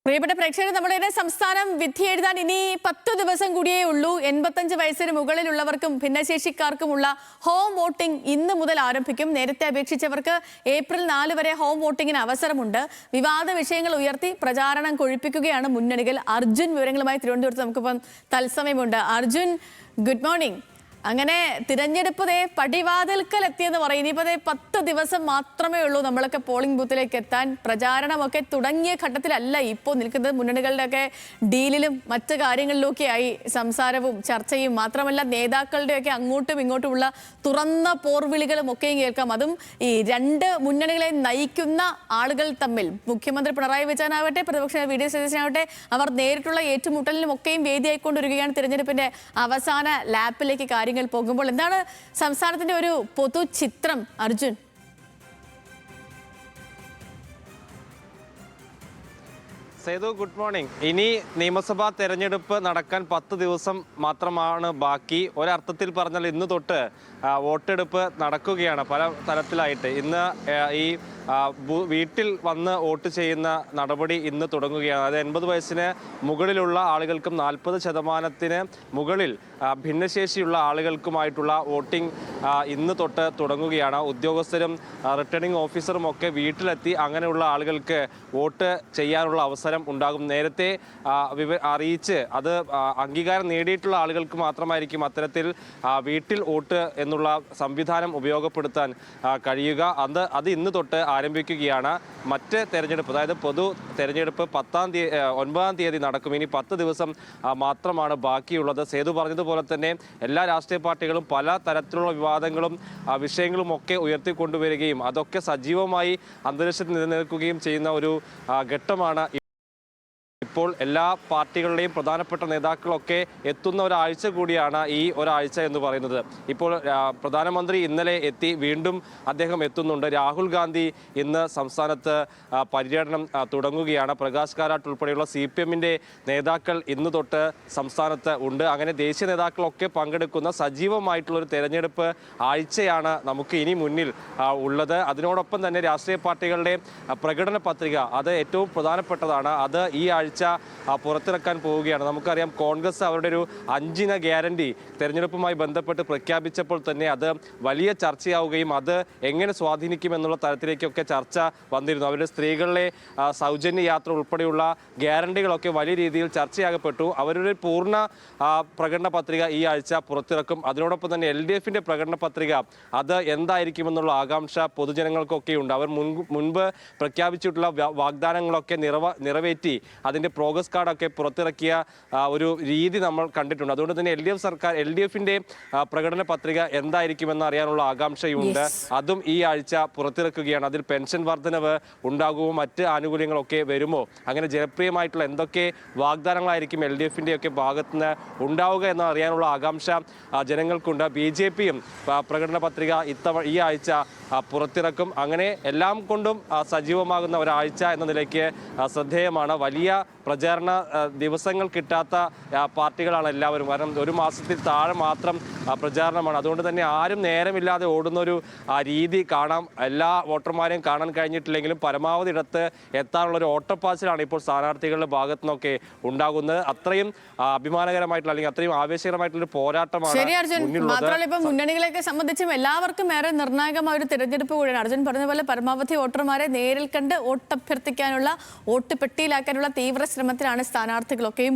പ്രിയപ്പെട്ട പ്രേക്ഷകർ, നമ്മുടെ സംസ്ഥാനം വിധി എഴുതാൻ ഇനി 10 ദിവസം കൂടിയേ ഉള്ളൂ. 85 വയസ്സിന് മുകളിലുള്ളവർക്കും ഭിന്നശേഷിക്കാർക്കുമുള്ള ഹോം വോട്ടിംഗ് ഇന്ന് മുതൽ ആരംഭിക്കും. നേരത്തെ അപേക്ഷിച്ചവർക്ക് ഏപ്രിൽ 4 വരെ ഹോം വോട്ടിങ്ങിന് അവസരമുണ്ട്. വിവാദ വിഷയങ്ങൾ ഉയർത്തി പ്രചാരണം കൊഴിപ്പിക്കുകയാണ് മുന്നണികൾ. അർജുൻ വിവരങ്ങളുമായി തിരുവനന്തപുരത്ത് നമുക്കിപ്പം തത്സമയമുണ്ട്. Arjun, good morning. അങ്ങനെ തിരഞ്ഞെടുപ്പ് പടിവാതിൽക്കൽ എത്തിയെന്ന് പറയും. ഇനിയിപ്പോൾ 10 ദിവസം മാത്രമേ ഉള്ളൂ നമ്മളൊക്കെ പോളിംഗ് ബൂത്തിലേക്ക് എത്താൻ. പ്രചാരണമൊക്കെ തുടങ്ങിയ ഘട്ടത്തിലല്ല ഇപ്പോൾ നിൽക്കുന്നത്. മുന്നണികളുടെയൊക്കെ ഡീലിലും മറ്റ് കാര്യങ്ങളിലൊക്കെയായി സംസാരവും ചർച്ചയും. മാത്രമല്ല, നേതാക്കളുടെയൊക്കെ അങ്ങോട്ടും ഇങ്ങോട്ടുമുള്ള തുറന്ന പോർവിളികളും ഒക്കെയും കേൾക്കാം. അതും ഈ രണ്ട് മുന്നണികളെ നയിക്കുന്ന ആളുകൾ തമ്മിൽ, മുഖ്യമന്ത്രി പിണറായി വിജയനാവട്ടെ പ്രതിപക്ഷ വി.ഡി. സതീശനാവട്ടെ, അവർ നേരിട്ടുള്ള ഏറ്റുമുട്ടലിനും ഒക്കെയും വേദിയായിക്കൊണ്ടിരിക്കുകയാണ്. തിരഞ്ഞെടുപ്പിന്റെ അവസാന ലാപ്പിലേക്ക് കാര്യങ്ങൾ പോകുമ്പോൾ എന്താണ് സംസ്ഥാനത്തിന്റെ ഒരു പൊതു ചിത്രം, അർജുൻ? Sethu, good morning. ഇനി നിയമസഭാ തെരഞ്ഞെടുപ്പ് നടക്കാൻ 10 ദിവസം മാത്രമാണ് ബാക്കി. ഒരർത്ഥത്തിൽ പറഞ്ഞാൽ ഇന്ന് തൊട്ട് വോട്ടെടുപ്പ് നടക്കുകയാണ് പല തലത്തിലായിട്ട്. ഇന്ന് ഈ വീട്ടിൽ വന്ന് വോട്ട് ചെയ്യുന്ന നടപടി ഇന്ന് തുടങ്ങുകയാണ്. അത് 80 വയസ്സിന് മുകളിലുള്ള ആളുകൾക്കും 40% മുകളിൽ ഭിന്നശേഷിയുള്ള ആളുകൾക്കുമായിട്ടുള്ള വോട്ടിംഗ് ഇന്ന് തൊട്ട് തുടങ്ങുകയാണ്. ഉദ്യോഗസ്ഥരും റിട്ടേണിംഗ് ഓഫീസറും ഒക്കെ വീട്ടിലെത്തി അങ്ങനെയുള്ള ആളുകൾക്ക് വോട്ട് ചെയ്യാനുള്ള അവസരം ഉണ്ടാകും. നേരത്തെ അറിയിച്ച് അത് അംഗീകാരം നേടിയിട്ടുള്ള ആളുകൾക്ക് മാത്രമായിരിക്കും അത്തരത്തിൽ വീട്ടിൽ വോട്ട് എന്നുള്ള സംവിധാനം ഉപയോഗപ്പെടുത്താൻ കഴിയുക. അത് ഇന്ന് തൊട്ട് ആരംഭിക്കുകയാണ്. മറ്റ് തെരഞ്ഞെടുപ്പ്, അതായത് പൊതു തെരഞ്ഞെടുപ്പ് 9-ാം തീയതി നടക്കും. ഇനി 10 ദിവസം മാത്രമാണ് ബാക്കിയുള്ളത്. സേതു പറഞ്ഞതുപോലെ തന്നെ എല്ലാ രാഷ്ട്രീയ പാർട്ടികളും പല തരത്തിലുള്ള വിവാദങ്ങളും വിഷയങ്ങളും ഒക്കെ ഉയർത്തിക്കൊണ്ടുവരികയും അതൊക്കെ സജീവമായി അന്തരീക്ഷത്തിൽ നിലനിൽക്കുകയും ചെയ്യുന്ന ഒരു ഘട്ടമാണ് ഇപ്പോൾ. എല്ലാ പാർട്ടികളുടെയും പ്രധാനപ്പെട്ട നേതാക്കളൊക്കെ എത്തുന്ന ഒരാഴ്ച കൂടിയാണ് ഈ ഒരാഴ്ച എന്ന് പറയുന്നത്. ഇപ്പോൾ പ്രധാനമന്ത്രി ഇന്നലെ എത്തി, വീണ്ടും അദ്ദേഹം എത്തുന്നുണ്ട്. രാഹുൽ ഗാന്ധി ഇന്ന് സംസ്ഥാനത്ത് പര്യടനം തുടങ്ങുകയാണ്. പ്രകാശ് കാരാട്ട് ഉൾപ്പെടെയുള്ള CPM-ന്റെ നേതാക്കൾ ഇന്ന് തൊട്ട് സംസ്ഥാനത്ത് ഉണ്ട്. അങ്ങനെ ദേശീയ നേതാക്കളൊക്കെ പങ്കെടുക്കുന്ന സജീവമായിട്ടുള്ളൊരു തെരഞ്ഞെടുപ്പ് ആഴ്ചയാണ് നമുക്ക് ഇനി മുന്നിൽ ഉള്ളത്. അതിനോടൊപ്പം തന്നെ രാഷ്ട്രീയ പാർട്ടികളുടെ പ്രകടന പത്രിക, അത് ഏറ്റവും പ്രധാനപ്പെട്ടതാണ്. അത് ഈ ആഴ്ച പുറത്തിറക്കാൻ പോവുകയാണ്. നമുക്കറിയാം, കോൺഗ്രസ് അവരുടെ ഒരു 5-ഇന ഗ്യാരണ്ടി തെരഞ്ഞെടുപ്പുമായി ബന്ധപ്പെട്ട് പ്രഖ്യാപിച്ചപ്പോൾ തന്നെ അത് വലിയ ചർച്ചയാവുകയും അത് എങ്ങനെ സ്വാധീനിക്കുമെന്നുള്ള തരത്തിലേക്കൊക്കെ ചർച്ച വന്നിരുന്നു. അവരുടെ സ്ത്രീകളിലെ സൗജന്യ യാത്ര ഉൾപ്പെടെയുള്ള ഗ്യാരണ്ടികളൊക്കെ വലിയ രീതിയിൽ ചർച്ചയാകപ്പെട്ടു. അവരുടെ പൂർണ്ണ പ്രകടന പത്രിക ഈ ആഴ്ച പുറത്തിറക്കും. അതിനോടൊപ്പം തന്നെ LDF-ന്റെ പ്രകടന പത്രിക അത് എന്തായിരിക്കുമെന്നുള്ള ആകാംക്ഷ പൊതുജനങ്ങൾക്കൊക്കെ ഉണ്ട്. അവർ മുൻപ് പ്രഖ്യാപിച്ചിട്ടുള്ള വാഗ്ദാനങ്ങളൊക്കെ നിറവേറ്റി അതിൻ്റെ പ്രോഗ്രസ് കാർഡൊക്കെ പുറത്തിറക്കിയ ഒരു രീതി നമ്മൾ കണ്ടിട്ടുണ്ട്. അതുകൊണ്ട് തന്നെ LDF-ന്റെ പ്രകടന പത്രിക എന്തായിരിക്കുമെന്ന് അറിയാനുള്ള ആകാംക്ഷയുണ്ട്. അതും ഈ ആഴ്ച പുറത്തിറക്കുകയാണ്. അതിൽ പെൻഷൻ വർധനവ് ഉണ്ടാകുമോ, മറ്റ് ആനുകൂല്യങ്ങളൊക്കെ വരുമോ, അങ്ങനെ ജനപ്രിയമായിട്ടുള്ള എന്തൊക്കെ വാഗ്ദാനങ്ങളായിരിക്കും LDF-ന്റെ ഒക്കെ ഭാഗത്തുനിന്ന് ഉണ്ടാവുക എന്ന് അറിയാനുള്ള ആകാംക്ഷ ജനങ്ങൾക്കുണ്ട്. BJP-യും പ്രകടന പത്രിക ഈ ആഴ്ച പുറത്തിറക്കും. അങ്ങനെ എല്ലാം കൊണ്ടും സജീവമാകുന്ന ഒരാഴ്ച എന്ന നിലയ്ക്ക് ശ്രദ്ധേയമാണ്. വലിയ പ്രചാരണ ദിവസങ്ങൾ കിട്ടാത്ത പാർട്ടികളാണ് എല്ലാവരും. കാരണം ഒരു മാസത്തിൽ താഴെ മാത്രം പ്രചാരണമാണ്. അതുകൊണ്ട് തന്നെ ആരും നേരമില്ലാതെ ഓടുന്നൊരു രീതി കാണാം. എല്ലാ വോട്ടർമാരെയും കാണാൻ കഴിഞ്ഞിട്ടില്ലെങ്കിലും പരമാവധി ഇടത്ത് എത്താനുള്ളൊരു ഓട്ടപ്പാച്ചിലാണ് ഇപ്പോൾ സ്ഥാനാർത്ഥികളുടെ ഭാഗത്തു നിന്നൊക്കെ ഉണ്ടാകുന്നത്. അത്രയും അഭിമാനകരമായിട്ടുള്ള, അല്ലെങ്കിൽ അത്രയും ആവേശകരമായിട്ടുള്ള പോരാട്ടമാണ് മാത്രമല്ല ഇപ്പം മുന്നണികളെയൊക്കെ സംബന്ധിച്ചും എല്ലാവർക്കും ഏറെ നിർണായകമായ ഒരു തിരഞ്ഞെടുപ്പ് കൂടിയാണ്. അർജുൻ പറഞ്ഞ പോലെ പരമാവധി വോട്ടർമാരെ നേരിൽ കണ്ട് വോട്ടഭ്യർത്ഥിക്കാനുള്ള, വോട്ട് പെട്ടിയിലാക്കാനുള്ള തീവ്ര ശ്രമത്തിലാണ് സ്ഥാനാർത്ഥികളൊക്കെ.